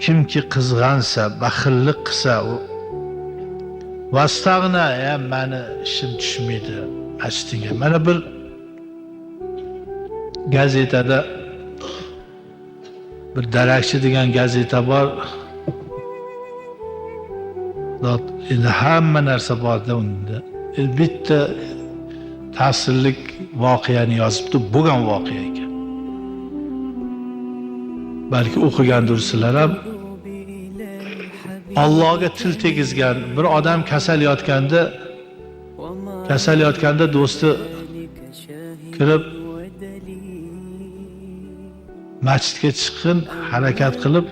kimki qizg'ansa, baxillik qilsa, vastag'na meni ishim tushmaydi masjidga. Mana bir gazetada bir Darakchi degan gazeta bor. Endi hamma narsa borda unda. Bitta ta'sirlik voqeani yozibdi, bo'lgan voqea ekan. Balki o'qigandirsizlar ham. Allohga til tegizgan bir odam kasal yotganda do'sti kirib masjidga chiqin, harakat qilib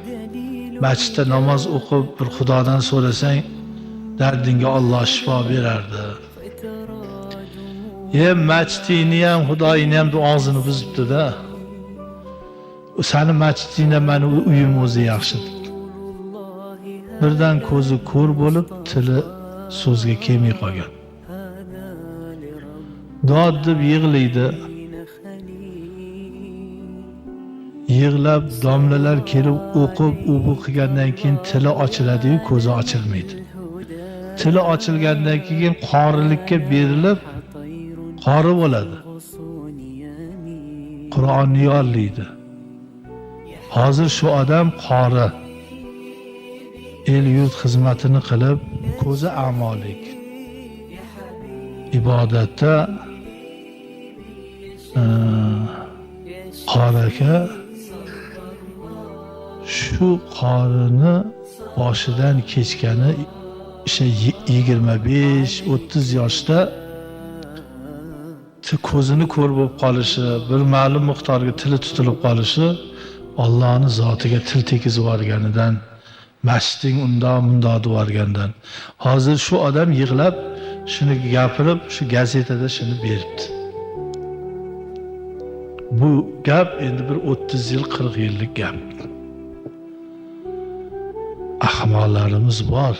masjidda namoz o'qib bir Xudodan so'rasang, dardingga Alloh shifo berardi. Masjidingni ham, Xudoyingni ham duosini buzibdi-da. Seni masjidingda meni uyim o'zi yaxshi. Birdan ko'zi ko'r bo'lib, tili so'zga kelmay qolgan. Dod deb yig'laydi. Yig'lab domlalar kelib o'qib, u qilgandan keyin tili ochiladi-yu, ko'zi ochilmaydi. Tili ochilgandan keyin qorilikka berilib, qori bo'ladi. Qur'onni yodlaydi. Hozir shu odam qori. El yurt xizmatini qilib, ko'zi amolik. Ibodatda qoraka shu qorini boshidan kechgani 25-30 yoshda ko'zini ko'r bo'lib qolishi, bir ma'lum miqdorga tili tutilib qolishi Allohning zotiga til tegizib yuborganidan, masjiding bundoq deb yuborgandan. Hozir shu odam yig'lab, shuni gapirib, shu gazetada shuni beribdi. Bu gap endi bir 30 yil, 40 yillik gap. Ahmoqlarimiz bor.